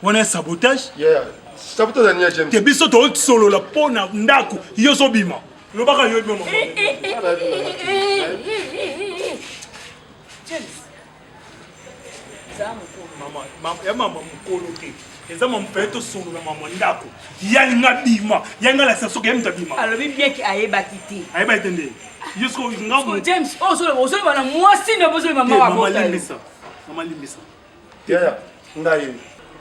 On a sabotage? Sabotage à Nia James. Tu es bien solo la pona ndaku yoso bima. No baka yo bima. James. Mama mukolo ke. Eza mama peto solo na mama ndaku. Yanga bima. Yanga la saso ke mta bima. Alors bien ki ayeba kiti. Ayeba tende. Jusqu'au ngamu. James, solo bana moi si ne besoin maman wa bota. Maman limbisa. Tiens, ndaye.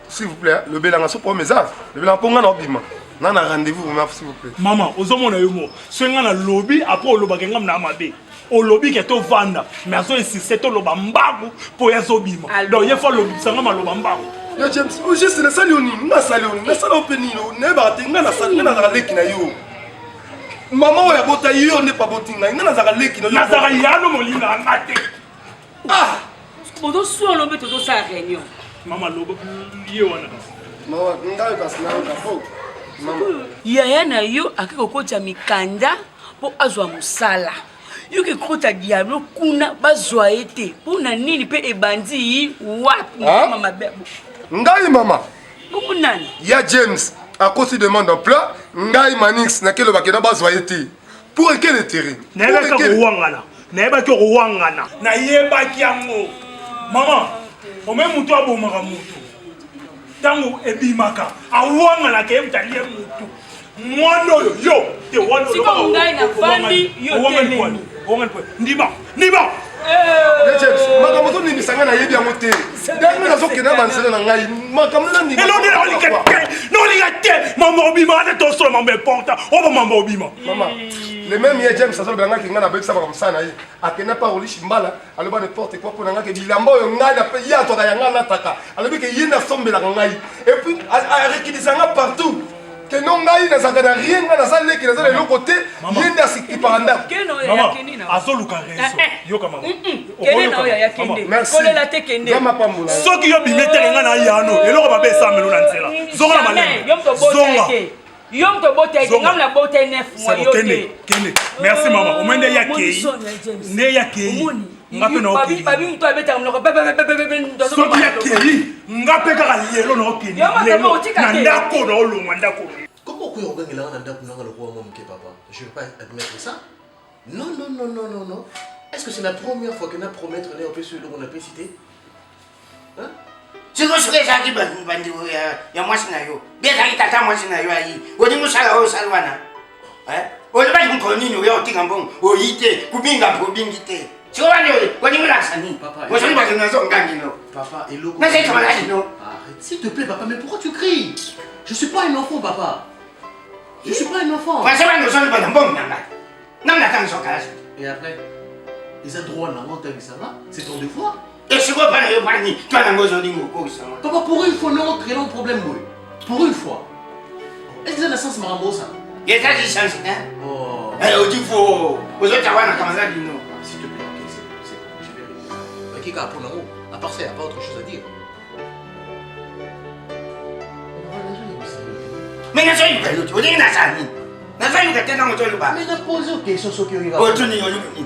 S'il vous plaît, le belanga so pour mes as. Le belanga ponga na bima. Nana rendez-vous vraiment s'il vous plaît. Maman, ozomona yo mo. Soenga na lobby après olobaka ngam na mabe. Au lobby que to vanda, mais aso insisté to loba mbaku po yazo bima. Donc il faut lobby sanga maloba mbaku. Yo James, o juste na salioni, na salioni, na sala openino, ne ba te ngana sala ngana za leki na yo. Maman wa bota yo ne pas botinga, ngana za leki na yo. Na za yano molinga ngate. Ah! Bodo so lobby to sa réunion. Maman lobo ye wana. Maman, ngai kasi na yo maman. Yaya na yo akikokota mikanda po azwa musala. Yo ke kota diablo kuna bazwa ete. Pona nini pe ebandi wapi mama bebo. Ngai mama. Bumu nani? Ya James a cause demande d'emploi, ngai Manix na kelo bakena bazwa ete. Pour quel intérêt? Neba ka ruwangana. Neba ka ruwangana. Na yeba kiango. Mama, o même mutu abomaka mutu. Tango ebimaka. Awangana ke mtaliye mutu. Mwana yo te wana. Siko ngai na fandi yo tele. Ndiba. Ya James, makambo to ni sanga na yebi yango te. Dame na zokena bansele na ngai. Makambo na ni. Elo de oli kete. No li kete. Mama obima na to so mama porta. O mama obima. Maman, le même hier James ça belanga ki ngana bekisa comme ça na ye. Akena pa oli shimbala, aloba n'importe quoi pour nanga ke bilamba yo ngai na pe ya to ka yanga na taka. Alobi ke yenda sombela ngai. Et puis a réquisanga partout. Que non ngai na zakana rien na ça leki na ça le côté yenda sikipanda. Maman, azoluka reso. Yo kama. Kene na ya kende. Kolela te kende. Soki yo bimetele nga na yano, eloko babe esamelo na nzela. Zonga na malema. Zonga. Yom to bote ete ngam na bote 9 mois yo te. Kende. Merci maman. O mende ya kei. Ne ya kei. Ngape na okei. Babi mto abeta mloko bebe. Soki ya kei. Ngape kaka lelo na okei. Lelo. Na ndako na olongwa ndako. Comment vous pouvez regarder le roi papa? Je ne veux pas admettre ça. Non. Est-ce que c'est la première fois que nous promettons un peu sur le qu'on a pu citer? Hein? Si vous savez ça qui va vous dire, il y a moi scénario. Bien ça qui t'attend moi scénario aïe. Vous dites ça au salwana. Hein? On ne va pas comprendre nous au tingambon, au ité, kubinga probingité. Si vous allez, vous la sani. Papa. Vous savez pas que nous sommes gangés non. Papa et l'eau. Mais c'est comment là non? Arrête, s'il te plaît papa, mais pourquoi tu cries? Je suis pas un enfant papa. Je suis pas un enfant. Franchement nous sommes pas dans bon nanga. Non n'attends son cas. Et après, ils ont droit à la montagne, ça va? C'est ton devoir. Et si vous parlez de pani, toi n'as pas besoin de nous. Papa, pour une fois, non, créons un problème, oui. Pour une fois. Est-ce que ça a sens, Marambo, ça? Il y a ça qui change, hein? Oh. Eh, au dit faut. Vous autres, avoir un camarade du nom. S'il te plaît, ok, c'est bon, je vais répondre. Qui a pour nous? À part ça, il n'y a pas autre chose à dire. Mais n'a pas eu de l'autre, vous dites n'a pas eu. N'a pas eu de tête dans votre luba. Mais n'a posé aux questions sur qui il va. Oh, tu n'y as pas eu.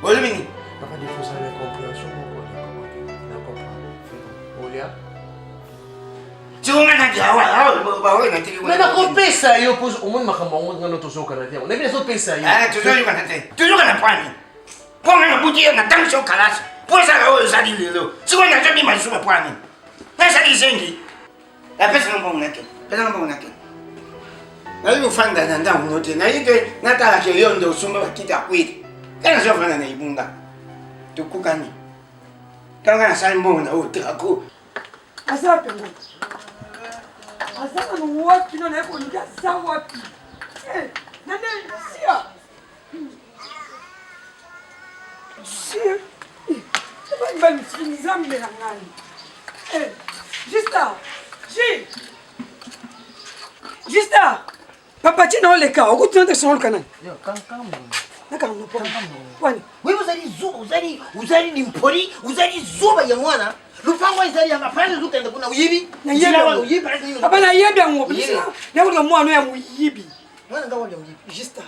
Oh, le mini. Papa, il faut ça la compréhension. La comprendre. Olia. Tu vas m'en dire, mais la compé ça, il oppose au moins ma campagne, on a notre show canadien. On a bien sauté ça. Ah, toujours il va t'attendre. Toujours à la poignée. Pour me boutir, on a tant de choses calas. Pour ça, ça dit le lot. Si on a jamais mal sur la poignée. Mais ça dit c'est la personne bon naquelle. Personne bon naquelle. Na hiyo fanda na nda unote na hiyo nataka kile ndo usumba kita kweli. Kana sio fanda na ibunga. Tukukani. Kanga na sali mbona utako. Asa pengo. Asa no wapi no na ko nika sa wapi. Nani sia. Sia. Ba msinizambe na ngani. Justa. Justa. Papa tina oleka, okutina ndesona olukana. Yo, kama. Nakanga po. Kwani? Wewe uzali ni mpori, uzali zuba ya mwana. Lupango izali ya mafanya zutende kuna uyibi. Na yebi. Papa na yebi ngo bisina. Na kuti mwana ya muyibi. Mwana ngawo ya muyibi. Justa.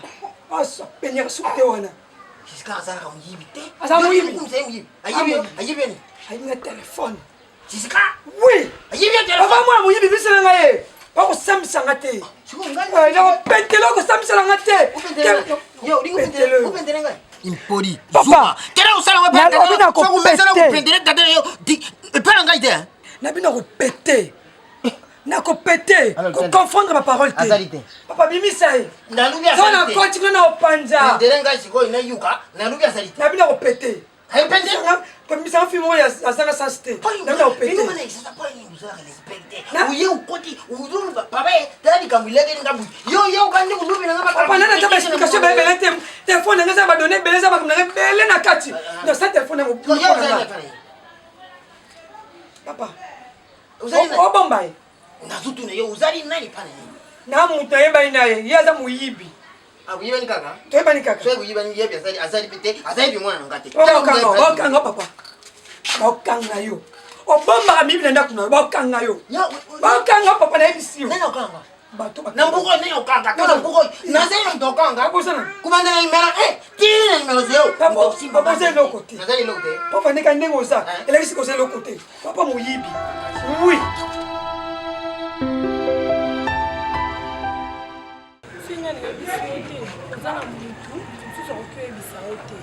Asa penya sukte wana. Jiska azara muyibi te. Asa muyibi. Ayibi ni. Ayibi telefone. Jiska? Oui. Ayibi telefone. Papa mwana muyibi bisina ngaye. Pako sambisanga te. Na petelo ko sambisanga te. Yo, upendele ngai. Impori. Papa. Tena usala wewe pete. Na ko upendele tata yo. Epana ngai te. Na bino ko pete. Na ko pete. Ko confondre ma parole te. Azalite. Papa bimisa ye. Na lubi azalite. Sona continue na opanja. Upendele ngai siko ina yuka. Na lubi azalite. Na bino ko pete. Hai upendele. Ko bimisa filmo ya asana sasite. Na bino ko pete. Bino mana isasa pa ni uzala respecte. Uye ukoti uduru papa tani kambileke ngambu. Yo kandi kulubi na ngaba. Papa nana taba explication ba belete. Téléphone nga za ba donner beleza ba kumna bele na kati. No sa téléphone ngo. Papa. Uzali na bomba ye. Unazutu na yo uzali nani pana ni? Na mutu yeba inaye. Yaza muyibi. Abuyiba ni kaka. Toyeba ni kaka. So kuyiba ni yebi azali pete. Azali bi mwana ngate. Okanga papa. Okanga yo. Obomba mibi nenda kuna bakanga yo. Bakanga papa na ebisi yo. Nena okanga. Bato ba. Na mbuko nena okanga. Kana mbuko. Na zena ndokanga. Abosana. Kumanda na imera tira imera zeo. Papa c'est le côté. Na zena lokote. Papa ne kande ngoza. Elle est c'est le côté. Papa moyibi. Oui. Singa ni bisoti. Ozana mutu. Tuzo okwe bisoti.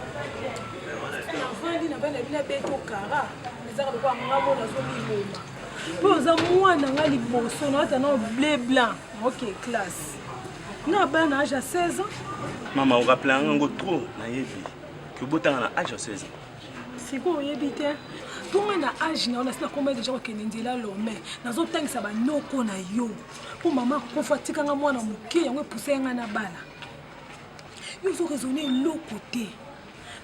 Na vandi na bana bila beto kara. Ezaka kwa ngamo na zo liboma. Poza mwana nga liboso na ata na blé blanc. OK, classe. Na bana âge à 16 ans. Maman, on rappelle un go trop na yebi. Que botanga na âge à 16 ans. Siko yebi te. Pour na âge na on a sina combien de gens qui ndela lomé. Nazo tangisa ba noko na yo. Pour maman ko fatika nga mwana muke yango pousser nga na bala. Yo zo raisonner l'autre côté.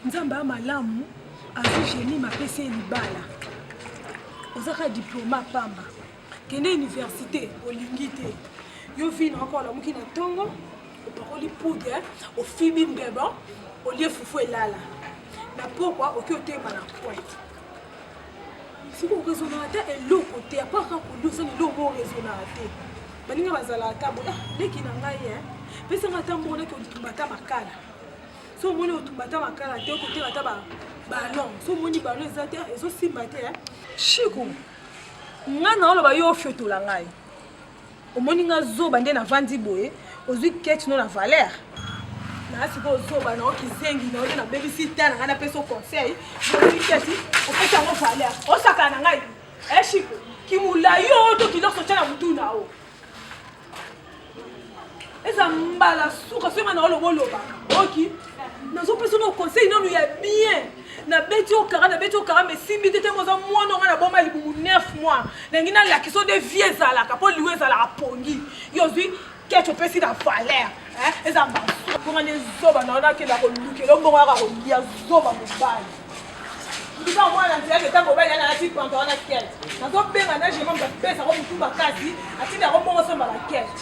Nzamba malamu azu génie ma PC libala. Ozaka diplôme pamba. Kende université olingi te. Yo vino encore la muki na tongo. Au paroli poudre, au fibi mbeba, au lieu foufou et lala. Na pourquoi au côté mana pointe. Si vous raisonnez et l'autre côté, à part quand vous avez l'autre mot raisonnable. Baninga bazala tabo, leki na ngai mais c'est ngata mbona ko tumbata makala. So moni o tumbata makala te ko te ngata ba ballon. So moni ballon ezate ezo simbate Chico. Ngana olo ba yo fioto la ngai. O moni nga zo bande na vandi boye, ozwi ketch no na valeur. Na siko zo ba na okizengi na ole na babysitter na ngana peso conseil, ozwi ketch o pesa ngo valeur. O saka na ngai. Chico, ki mula yo to ki lo so tana mutu na o. Eza mbala suka sema na olo boloba. OK. Nazo peso no conseil non ya bien. Na beti o kara mais si bité moza mwana nga na bomba libumu 9 mois. Na ngina la kiso de vieux ala ka po liwe za la pongi. Yo zui ketcho pesi na valeur. Eza mbala. Ko ngane zoba na ona ke la ko luke lo mbonga ka ko lia zoba mobali. Ndika mwana ntia ke tango ba yana na ti panto na ketch. Nazo benga na je mamba pesa ko mutumba kazi, atinda ko mbongo somba la ketch.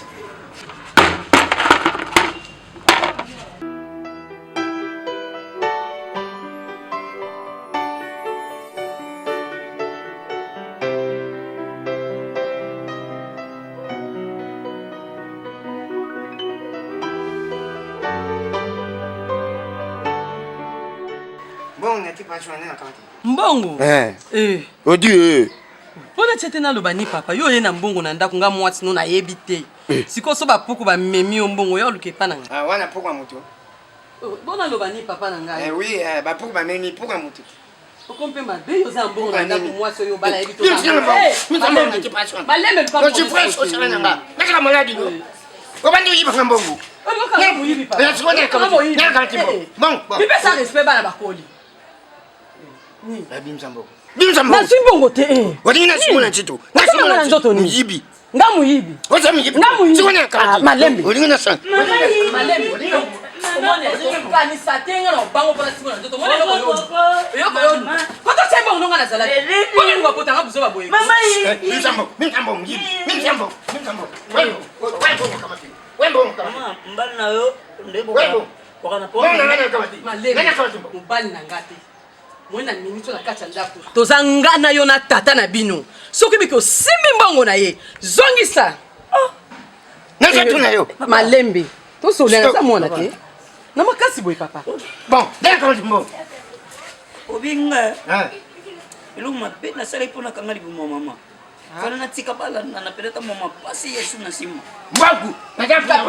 Mbongo Odi pona chete na lobani papa yo ye na mbongo na ndako nga mwati no na yebite siko so ba poko ba memi yo mbongo yo luke pa nanga wana poko moto bona lobani papa nanga oui ba poko ba memi poko moto okompe ma be yo za mbongo na ndako mwati yo bala yebito balembe papa tu presse au salon nanga naka maladi no obandi yiba ngambongo okoka muyibi papa ya tsone ka naka timbo bon bipe sa respect bana bakoli ni babimzambo na simbongo te wadi na simona chito na simona nzoto ni yibi nga muyibi oza muyibi sikona ka malembe wadi na san malembe mone zikani satenga no bango para simona nzoto mone yoko yo koto sembo nonga na zala mone ngwa pota nga buzoba boye Mama minzambo muyibi minzambo wembo Mama mbali na yo ndebo wakana po malembe mbali na ngate mwana minito na kati ndako tozangana yo na tata na bino soki biko simbi mbongo na ye zongisa na zetu na yo malembe to solenga sa mwana te na makasi boy papa bon d'accord mbo obinga ilo mabe na sala ipona kanga libumo mama fana na tika bala na peleta mama pasi yesu na sima mbagu na jafa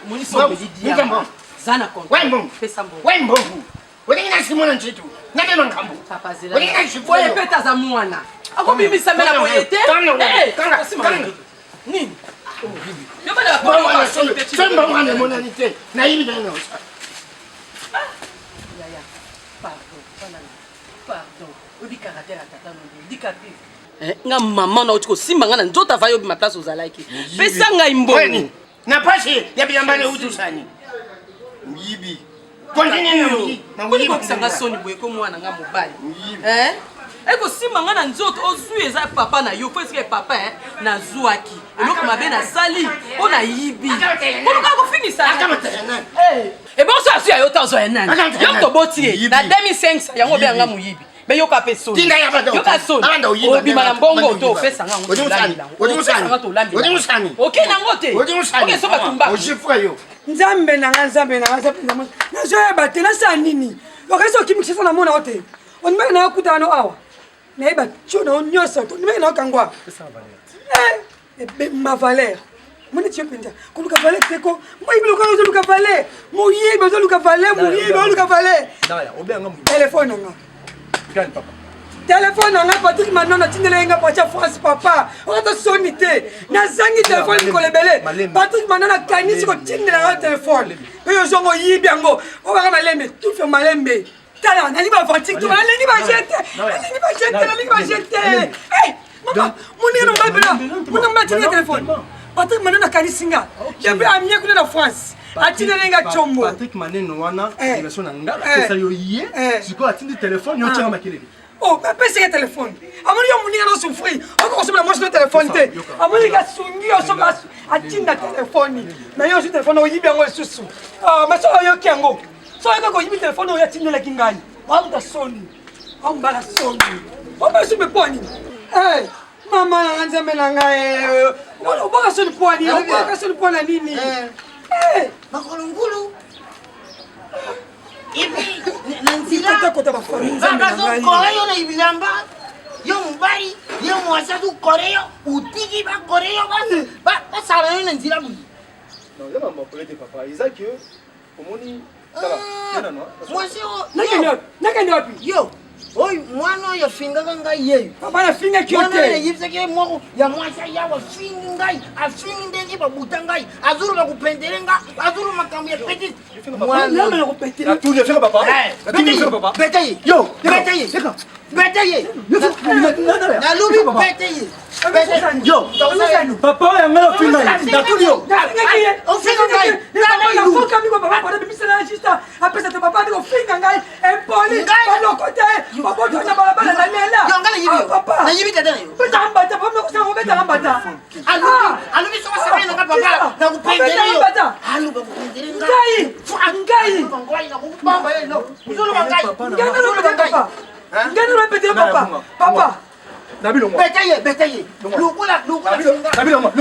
moni so bedia zana konta wembo pesa mbongo wembo wadi na simona nchitu na bema ngambo papa zela wadi na shifu boye peta za mwana akobimisa mena boyete nini yo bana ba semba mwana mona nite na hivi na no pardon odi caractère tata no dikapi nga mama na otiko simba nga na nzota vayo bi ma place ozalaki pesa ngai mbongo na pasi ya biambane utusani yibi na kokisanga soni boye ko mwana nga mobali eko simba nga na nzoto ozwi eza papa na yo po esike papa na zwaki eloko mabe na sali o na yibi koluka kofinisa ebe oso asu ya yo ta ozwa ya nani yo toboti ye na 2500 yango obe yanga moyibi Mais yoka peso. Tinga ya bado. Yoka son. Obima na mbongo to pesa nga. Odi musani. Odi musani. Ok nangote. Odi musani. Ok so batumba. Ojifwa yo. Nzambe nanga nazoyeba te nasala nini okasi okimikisa na mona o te ondimaki na okutana no awa nayeba tio na nyonso ondimaki na okangwa ebemba valeur moni tio mpenza koluka valeur teko moyibi lokola ozoluka valeur moyibi ozoluka valeur moyibi ozoluka valeur telefone nanga telefone nanga Patrick Manona tindela nga pacha France papa okata soni te nazangi telefone mikolo ebele Patrick Manona kanisi kotindela nga telefone oyo zongo yibi yango obaka malembe tufe malembe tala nalingi bavantik to nalingi bajete nalingi bajete mama moninga no mbapela moninga mbatinga telefone Patrick Manona kanisi nga yepe amie kuna na France atindela nga chombo Patrick Maneno wana version na nga pesa yo yie siko atindi telefone yo tshanga makelele. Oh, mais pèse le téléphone. Amoni yo muninga no souffrir. Encore sur la moche de téléphone té. Amoni ga sungi yo so ga atinda téléphone. Mais yo sur téléphone o yibi yango susu. Ah, mais so yo kiango. So yo ko yibi téléphone o yatinda la kingai. Wa uta soni. Wa mbala soni. O ba su me poni. Eh, mama na nzembe na ngai. O ba su ni poni. O ba su ni poni nini? Eh, Makolongulu. Ibi nanzira kota ba famille nzembe na ngai. Koreyo na ibilamba. Yo mbari, yo mwasa tu koreyo, utiki ba koreyo ba sala yo nanzira bu. Non, là maman pour aider papa, Isaac omoni sala. Non. Moi c'est Nakani wapi? yo. Oi, mwana yo finga kanga yeyo. Papa na finga Mwana kiote. ya yipse ke mwako ya mwasa ya wa finga ngai, a finga ndengi ba butangai, azuru ba kupendelenga, azuru makambo ya petit. Mwana na kupetela. La tour de faire papa. La tour de faire papa. Betaye. Yo, Betaye. Betaye. Na lubi betaye. Yo, papa ya ngala finga. La tour yo. O finga ngai. Na foka mi ko papa para bimisela juste apesa te papa ndiko finga ngai empoli palo kote papa to na bala bala na lela Yo ngala yibi. papa Na yibi tadana yo. beta mbata papa ko sa ko beta mbata Alubi so sabe na papa na kupendele yo. Alu ba kupendele ngai ngai ngai na kupamba yo no. Uzulu ngai. ngai no beta papa ngai no beta papa papa Nabilo moi. Betaye. Lukula finga. Nabilo moi.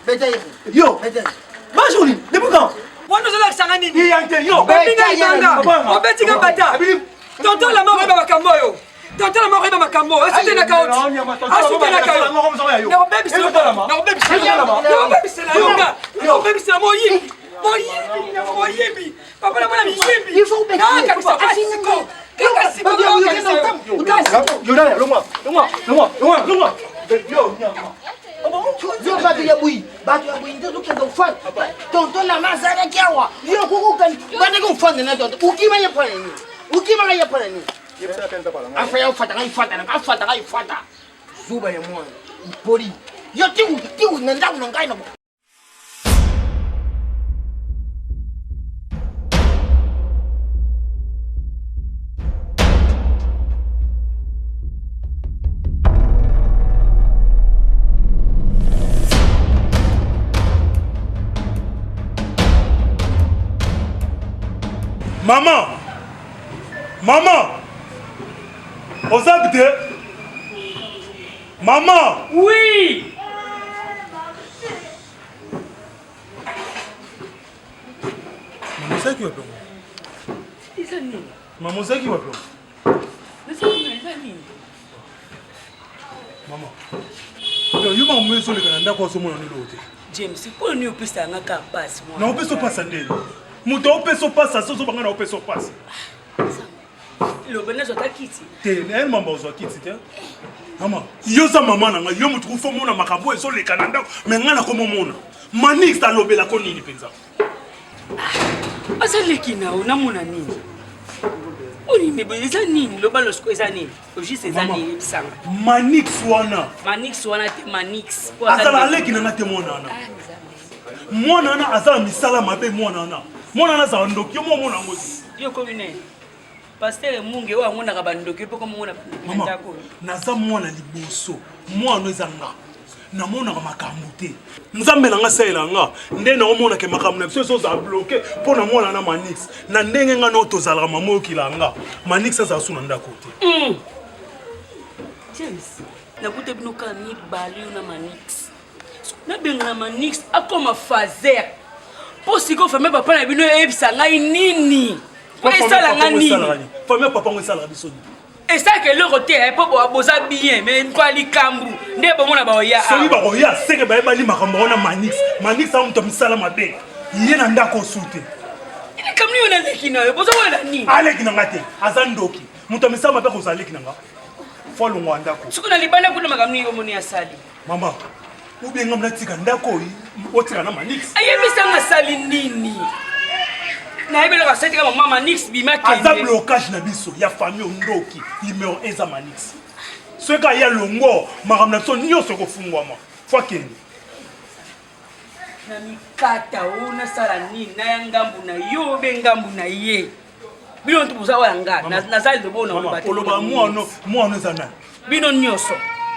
Betaye. Yo. Majoli, depuis quand? wana zola sanga nini Ni yanke yo. babinga ibanga obetinga mbata tonton la mort ba makambo yo tonton la mort ba makambo asite na kaoti asite na kaoti na obebi sila na obebi sila yonga na obebi sila moyibi papa na mwana miyibi Il faut na kabisa asiko kaka siko Yo batu ya bui ndio kendo fun. Tonto la mazara kiawa. Yo kukukan bande ko fun na tonto. Ukima ya pale ni. Afa ya fata ngai fata. Zuba ya mwana. Poli. Yo tiu na ndau na ngai na. Maman, aux habitants. Maman. Oui. Maman, c'est qui va plomber? Maman, c'est qui va plomber? Maman. Yo ma mwe so le kananda kwa somo na lote. James, pour nous pesa ngaka passe moi. Na opeso pasa ndeni. Muto opeso pasa so banga na opeso pasa. Le benezo ta kiti. Te na mamba ozo kiti te. Mama, yo za mama na nga yo mutu fo mona makabo so le kananda me ngana ko mona. Manix ta lobela ko nini penza. Asa lekina ona mona nini? Oni me beza nini lobalo sko eza nini? Oji seza nini sanga. Manix wana te Manix. Azala lekina na te mona na. Mwana na azala misala mabe mwana na. Mwana na za ndoki yo mona ngozi. Yo ko bine. Pasteur munge wa ngona ka bandoki pe ko mona ndako. Naza mwana liboso. Mwana ezanga. namonaka makambo te nzambe nanga saelanga nde naomonaka makambo na biso ezoza bloke mpo na mwana na manix na ndenge nga no tozalaka mama okilanga manix azala su na ndako te James nakute bino kaka mibale yo na manix nabenga na manix akoma fazer mpo sikoyo fame papa na bino eyebisa ngai nini mpo esalanga nini fame papa ngo esalaka biso nini esaka eloko te mpo boza bien me nkwa likambu nde bomona baoya soki bakoya seke bayebali makambo wana manix aza moto misala mabe ye na ndako osu te likambu yo naleki na yo bozomona nini aleki nanga te aza ndoki moto misala mabe kozala leki nanga fo alongwa ndako soki na libanda kuna makambo nini omoni asali mama ubienga mnatika ndako oyi otika na manix ayebisanga asali nini nayebelaka asetika mama manix bimakende aza blocage na biso ya famille ondoki numéro eza manix soki aya longo makambo na biso nyonso ekofungwama fo akende na mikata oyo nasala nini naya ngambu na yo obe ngambu na ye bino ntu boza oya nga nazali olobaka mwana eza nani bino nyonso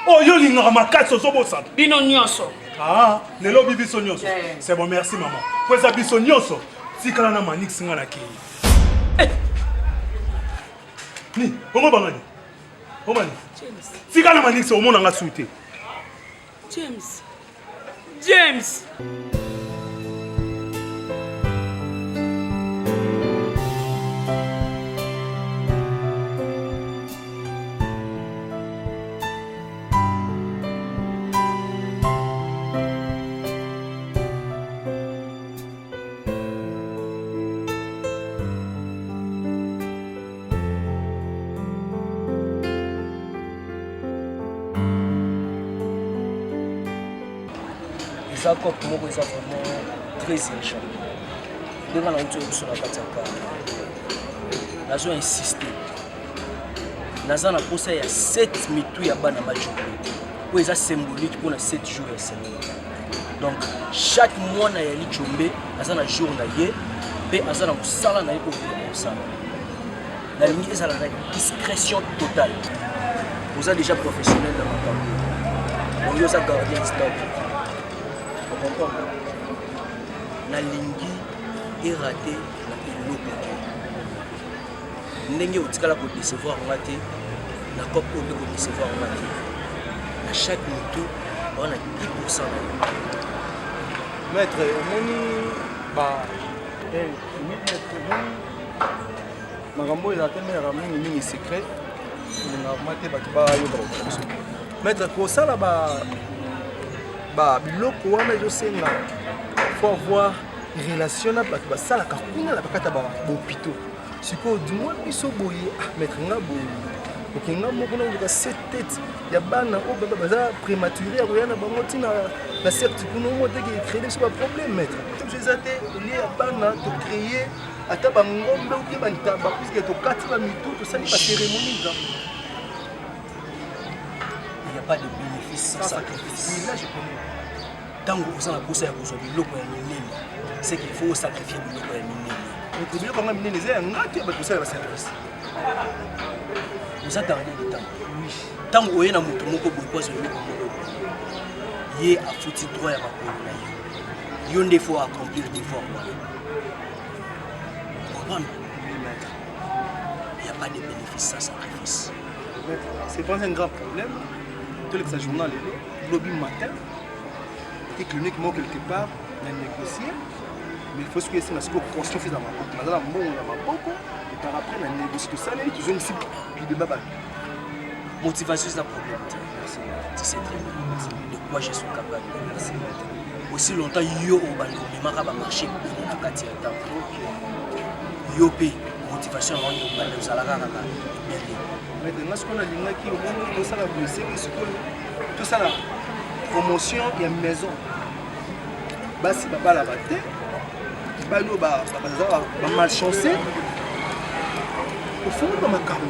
oyo olingaka makasi ozobosana bino nyonso lelo obi biso nyonso c'est bon merci mama po eza biso nyonso tikala na manix nga na kei ni ongo bangani omani tikala na manix omonanga su te James eza cope moko eza vraiment très urgent ndenge na uti oyebiso na kati ya kaka nazo insiste naza na posa ya 7 mitu ya bana majombe oyo eza symbolique mpona 7 jours ya semaine donc chaque mwana ya lijombe aza na jour na ye mpe aza na mosala na ye oyo kosala nalingi ezala na discrétion totale oza déjà professionnel na makambo ongi oza gardien stop nalingi erate na eloko ndenge otikala kodecevoir nga te na cope oyo mpe kodecevoir nga te na chaque motu wana 10% na yo maître omoni makambo eza te meyaka mingi secret ningama te bato bayokaka biso maître kosala biloko wana ezosenga faut avoir relation na bato basalaka kuna na bakata bahôpitaux sikoyo dumoi biso boye maître nga boye okenga moko na oluka 7 tête ya bana oyo baba baza prématuré ya koya na bango ntina na certi kuna omo teke ecréer biso baproblème maître biso eza te elie ya bana tocréer ata bangombe oke bantaba puisque tokati bamitu tosali bacérémonie nzambe. Il n'y a pas de bénéfice sans sacrifice. Oui, là je connais. Tant que vous avez posé à cause de l'eau pour un c'est qu'il faut sacrifier l'eau pour un minime. Donc le comment minime c'est un acte pour ça le sacrifice. Vous attendez le temps. Oui. Tant que vous avez un moto moko boy sur l'eau. Yé a foutu droit à ma peau. Yon des fois accomplir des fois. Comprendre? Il n'y a pas de bénéfice sans sacrifice. C'est pas un grand problème. Tout le journal le lobby matin. Et clinique moi quelque part, on a négocié. Mais il faut que c'est une conscience dans ma porte. Madame bon dans ma porte. Et par après on a négocié tout ça. Et toujours ici puis de baba. Motivation c'est un problème. Merci. Tu sais très bien. De quoi je suis capable. Merci. Aussi longtemps yo au bango mais mara ba marché pour la quartier temps. Yo pe motivation on yo ba nous ala kaka. Maintenant ce qu'on a dit qui au moins tout ça la blessé tout ça la promotion et maison. Basi baba la batte. Balo ba malchancé. Au fond de ma cam.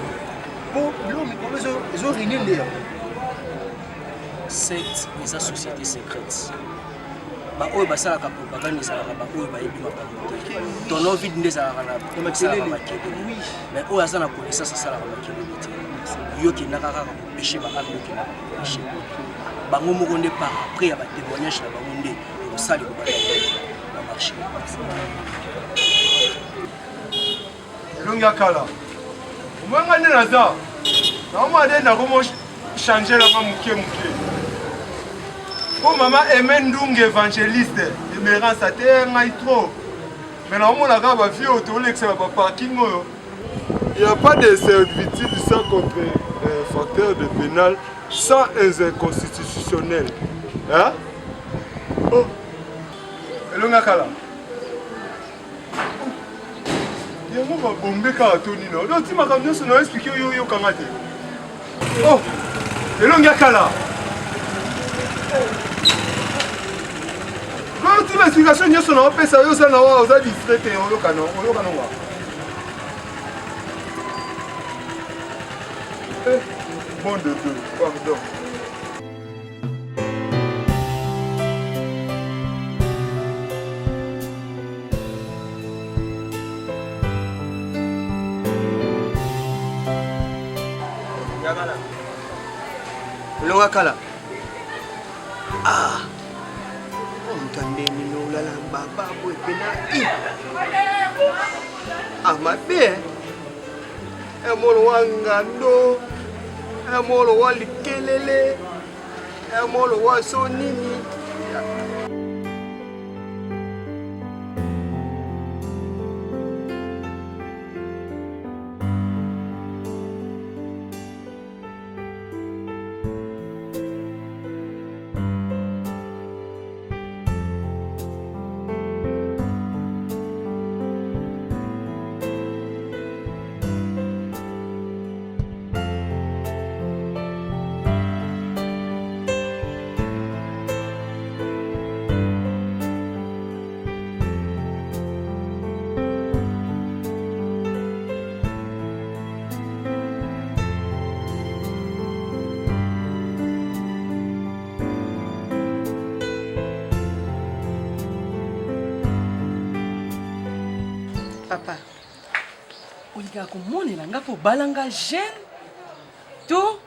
Pour l'homme ils ont réuni les cette les sociétés secrètes. Ba oyo basalaka propagande ezalaka ba oyo bayebi makambo te ton envie ndezalaka na makelele oui mais oyo aza na connaissance asalaka makelele te yo kendaka kaka kopeshe ba ami yo kendaka kopeshe bango moko nde par après ya batémoignage na bango nde ekosala ekobala na marché. elongi akala omwenga nde naza naomade nakomo changer langa moke po mama aime ndungu évangéliste émérance ate ngai trop mais naomonaka bavie oyo toolekisaka baparking oyo. Il n'y a pas de servitude sans contre-facteur de pénal sans inconstitutionnel. Hein? Oh. Elonga kala. Yango ba bombe ka toni no. Do ti makamyo so no expliquer yo kangate. Oh. Elonga kala. Do ti l'explication nyoso na opesa yo sa na wa oza distraite yo kana wa. Bon de deux, pardon. Yagala. Longa kala. Ah. Omtande ni no la baba boy pena. Ah ma be. Emolo wangando. Emolo walikelele. Emolo wasonini. Papa, olinga komonela nga po balanga jeune to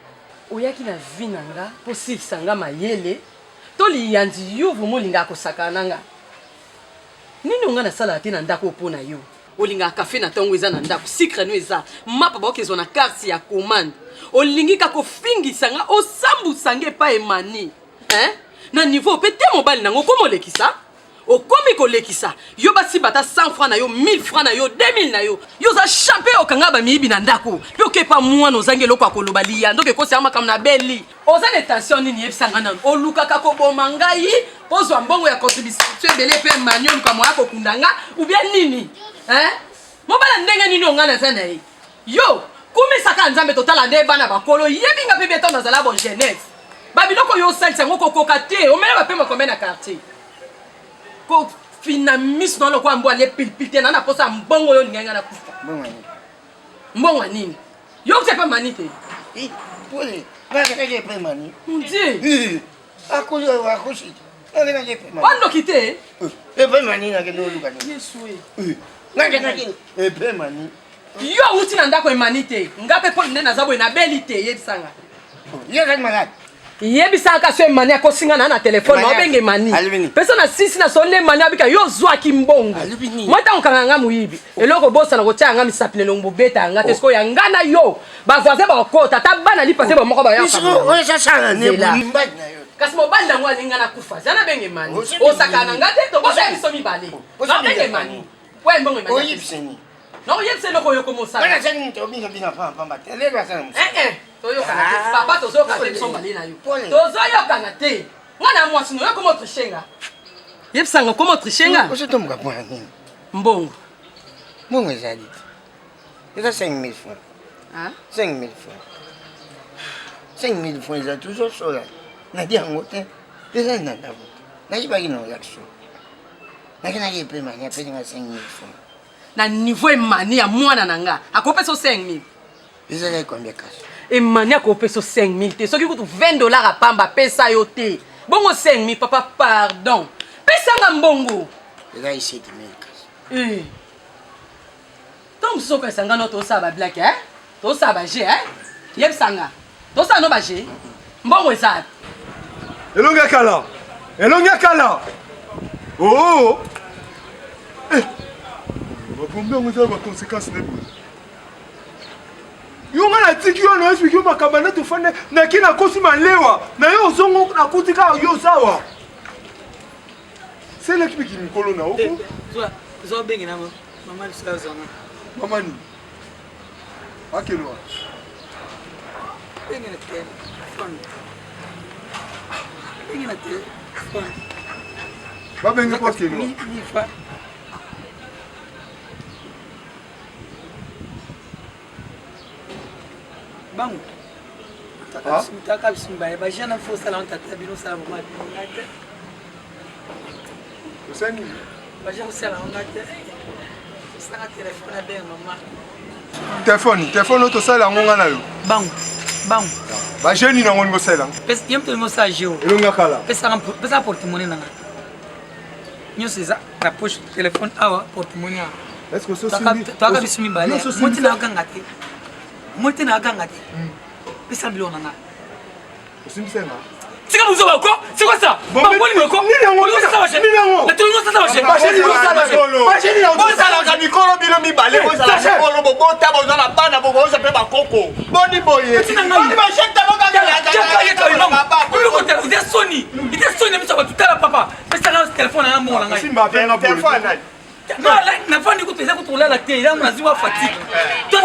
oyaki na vie na nga po silisa nga mayele to liyandi yo vomo olinga kosakana nga nini onga nasala te na ndako mpo na yo olinga kafe na ntongo eza na ndako sikre no eza mapa baokezwa na karte ya commande olingi ka kofingisa nga osambusa nga epai emani na niveau mpe te mobali nango komolekisa okomi kolekisa yo basi bata 100 francs na yo 1000 francs na yo 2000 na yo yo za champion okanga ba miyibi na ndako pe okepa mwana ozangi eloko akoloba liya ndoke kosa makambo na beli oza ne tension nini yebisanga nano olukaka koboma ngai pozwa mbongo ya contribution ebele pe manyo luka moya kokundanga ou bien nini mobala ndenge nini ongana za na ye yo kumisaka nzambe totala nde bana bakolo yebinga pe beto nazala bon jeunesse babiloko yo osalisa yango kokoka te omela bapema kombe na quartier ko fina miss dans le coin bois les pilpiter na posa mbongo yo ninga na kufa mbongo nini yo c'est pas manité pole va que pas mani ndi akuyo akushi ngena je pe mani wando kite pe mani na kendo luka ni yesu ngena je pe mani yo uti na ndako emanite ngape po nde nazabo na belite yebisanga yeka malade yebisaka so emani akosinga na telefone na obenge mani pesa na sisi na sonde mani abika yo zwaki mbongo mwata nkanga muyibi eloko bosa na kotia nga misapine longbo beta nga tesko ya ngana yo ba voisin ba kota ta bana li passer ba moko ba ya oyo sasa ne mbadi na yo kasi mobali nango alinga na kufa zana benge mani osakana nga te to bosa biso mibale na benge mani we mbongo mani oyipseni no yebise loko yo komosa kana sani to binga bina pamba tele ba sana toyokana te papa tozoyoka te biso mbali na yo tozoyokana te mwana mwasi no yo komo trishenga yebisanga komo trishenga osetomboka mpona nini mbongo mbongo ezali eza 5000 francs 5000 francs 5000 francs eza toujours sola nadi yango te eza na ndako nayibaki na olakso nakinaki epe mani apesinga 5000 francs na niveau emani ya mwana na nga akopesa 5000 ezalaki combien kasi emani akopesa 5000 te soki kutu $20 apamba pesa yo te bongo 5000 papa pardon pesanga mbongo ezalaki 7000 kasi ntango mosusu okesanga no tosala bablake tosala baje yebisanga tosala no baje mbongo eza elonga kala oh babombe yango eza baconséquence na bino yo nga natiki yo na explike yo makambo na tofande naki nakosi malewa na yo ozongo nakuti kaka yo sawa seleki miki mikolo na oko zobenge na mama lisala zonga mama ni akelwa benge na telefone benge na telefone babenge po akelwa nifa bango taka bisimbaye bajana fo sala ntata bino sala mama ngate osani bajana sala ngate sala telefone be mama telefone oto sala ngonga na yo bango bajeni na ngongo sala pes yemto message yo elonga kala pesa porte-monnaie nanga nyose za na poche téléphone awa porte-monnaie est-ce que so taka bisumi bale motina akanga te pesa bilo nanga osimsenga tika buzo bako siko sa bamboli meko nini sasa bashe na tulungo sasa bashe basheni na bozala ka mikolo bino mibale bozala mikolo bobota bozala bana boboza pe bakoko boni boye boni bashekta ite soni misa batutala papa pesa na telefone na mola ngai simba penga telefone non là nafandi kuteza kutolala te ila mnaziwa fatigue toi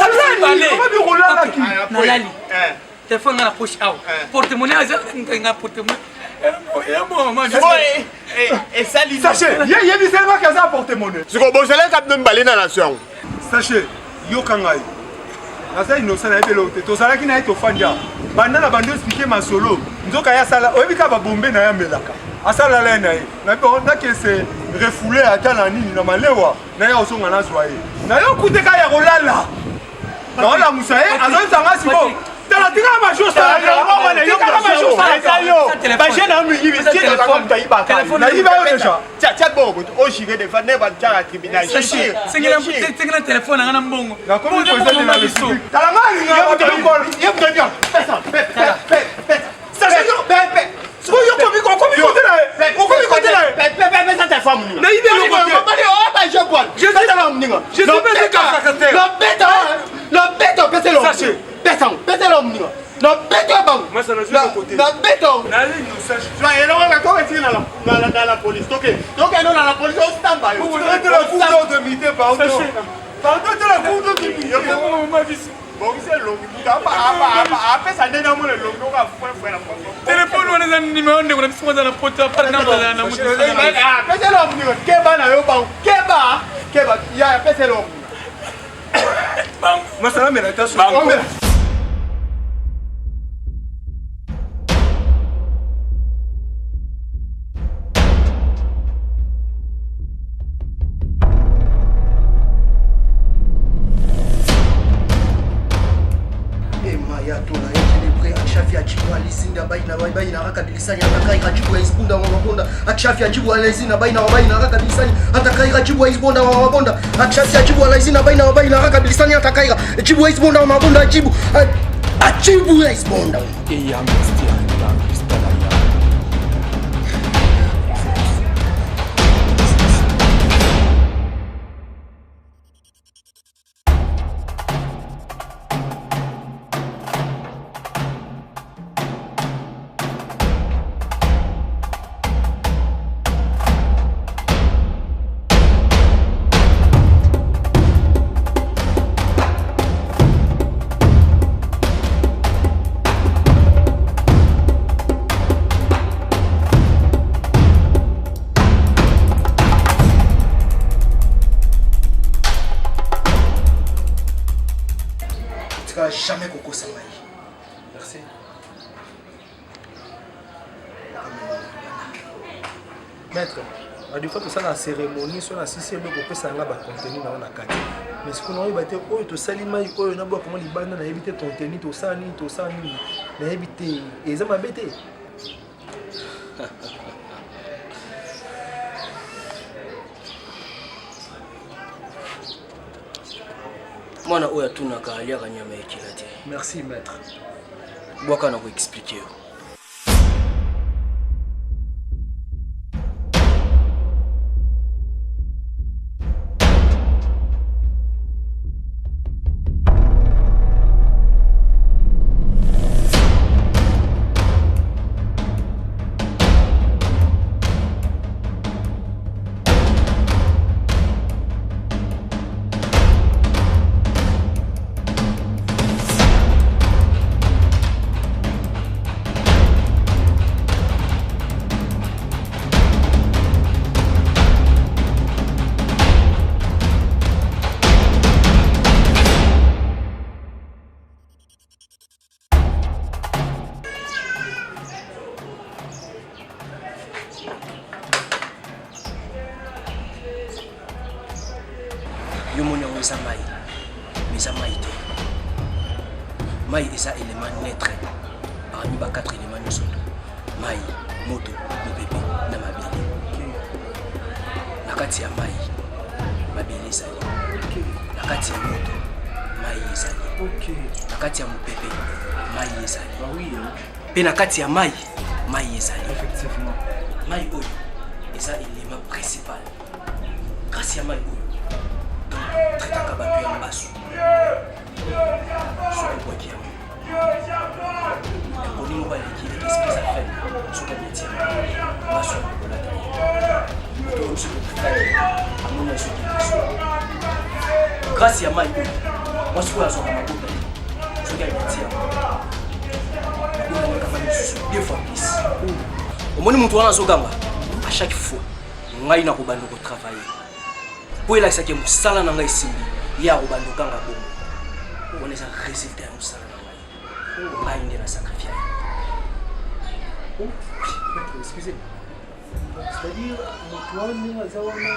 nalali téléphone na poche awa porte-monnaie nga porte-monnaie sachez yebisenga kaza porte-monnaie siko bozeleka bino mibale na nation sachez yoka ngai naza innocent na yebelo te tozalaki na ye tofanda banda na bando explike masolo nzoka ye asala oyebi kaka babombe na ye amelaka asalala ye na ye naki se refoule ata na nini na malewa na ye osonga nazwa ye na ye okuteka ya kolala naolamusa ye azoyisanga siko tala tika basosengela telefone anga na mbongo No beto bang. No beto. Na la police. Toke no na la police on stand by. Vous êtes la cour d'autorité pardon. Pardon de la cour d'autorité. Bon c'est long. Après ça nena mo le long no ka fwe la téléphone wana za numéro ndeko na bisimo za na poto par na za na mutu. Pese lo mningo. Keba na yo bang. Keba. Ya pese lo. Bang. Masala mera tasu. Akshafi ajibu alaizina baina wa baina raka bilisani atakaira jibu aizbonda wa mabonda akshafi ajibu alaizina baina wa baina raka bilisani atakaira jibu aizbonda wa mabonda ajibu aizbonda jamais Coco Samaï. Merci. Maître, des fois, tout ça dans la cérémonie, sur la CC, le groupe ça va contenir dans la carte. Mais ce qu'on a eu, c'est que tu salima, tu as comment les bandes ont évité ton tennis, tout ça, n'a évité. Et ça m'a bêté. Mwana oya tunaka aliaka nyama ekila te. Merci maître. Bwaka na ko expliquer. Yo moni yango eza mai mais eza mai te mai eza élément neutre parmi ba 4 éléments nyonso mai moto mopepe na mabele na kati ya mai mabele ezali na kati ya moto mai ezali na kati ya mopepe mai ezali mpe na kati ya mai ezali mai oyo eza élément principal grâce ya mai oyo traitaka bato ya mbasu soki obwaki yango ekolingo baleki espèce ya faible soki abeti yango mbasu ya kokolata moto oyo soki okritaki amoni soki mbasu grâce ya mai oyo mwasi oyo azwaka mabota soki abeti yango akonanikama lisusu 2 fois plus omoni moto wana azogamba à chaque fois ngai nakobanda kotravaille po elakisaki mosala na ngai esimbi ye akobandokanga bongo wana eza résultat ya mosala na ngai ngai nde na sacrifie excusez c'est-à-dire moto wana ndenge aza wana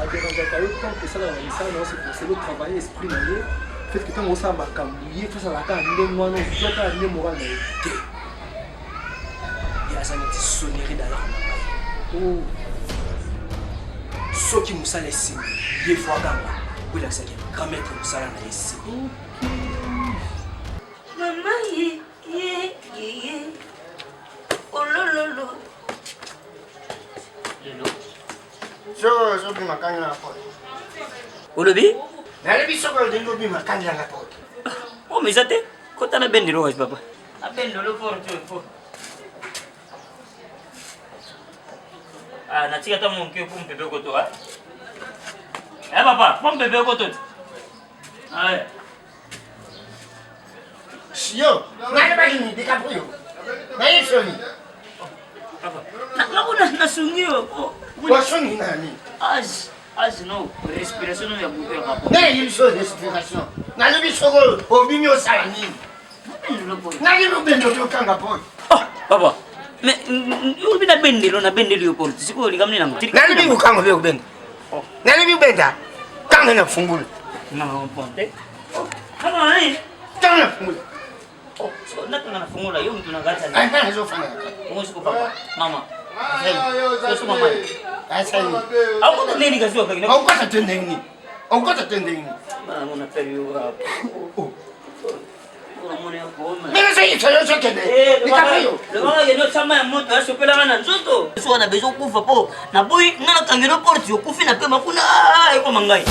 aderangeaka yo tant kosala na misala na ose koselo travailler esprit na ye fait que ntango osala makambo ye tosalaka ndenge wana ozwaka nde moral na ye te ye aza neti sonnerie d'alarme na ngai soki mosala esimbi ye fo agamba po elakisaki grand maître mosala na ye esimbi mama ye olololo lelo zobima kangi na porte olobi nalobi soko olingi obima kangi na porte o eza te kota na bendelo wasi papa na bendelo porte fo natika ta monke po mpepe koto papa po mpepe koto yo nalobaki ni dikaprio nayesoni nakuna nasungi yo wasoni nani age no respiration no ya bupe ya papa nayeli so respiration nalobi soko obimi osala nini nayeli obendo tokanga porte papa mais ubi na bendelo yo porte siko likamni na mutiri nalobi kukango be kubenda nalobi ubenda kanga na fungula na ponte kama kanga na fungula so nakanga na fungula yo mtu nagata ai kana zo fanga ngo siko papa mama so mama ai sai au ko nini kazi yo kagina au kata tendeni au kata tendeni bana mona perio mais ça y est ça kende dikaprio le manga yeno chama ya moto asopela bana nzoto so na bezo kufa po na boy ngana kangelo porte yo kufi na pe makuna eko mangai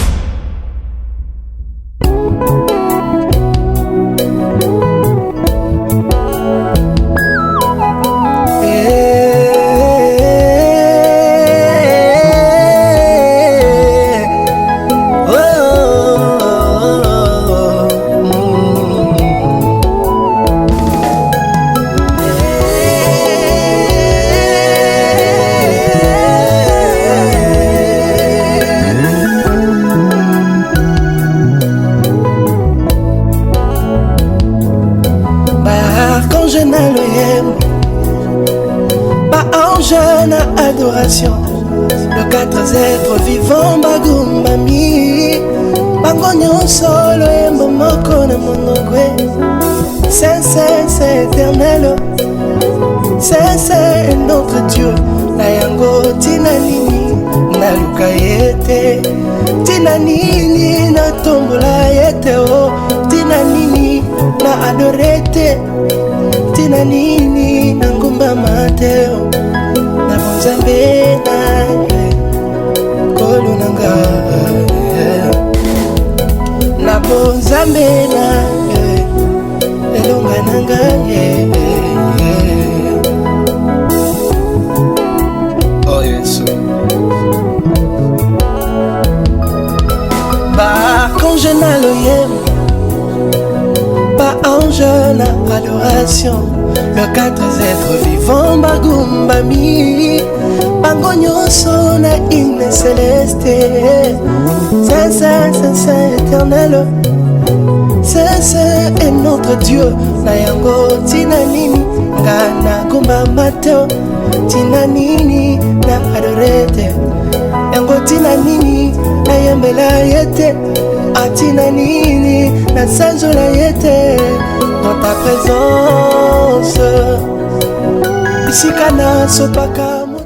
adoration. Le 4 êtres vivants bagumbami bangonyo solo et momoko na monogwe. C'est éternel. C'est notre Dieu. Na yango tina nini na luka yete. Tina nini na tombola yete o. Tina nini na adorete. Tina nini na ngumba mateo. Na bonzambe na kolu nanga. Na bonzambe na elonga nanga. Oh yes. Ba quand je n'aloyem, pas ange na adoration. Le 4 êtres vivants bagumbami bangonyo sona hymne céleste. C'est éternel. C'est notre Dieu. Na yango tina nini ngana gumba mateo. tina nini na adorete yango tina nini na yembela yete atina nini na sanjola yete dans ta présence isikana sopaka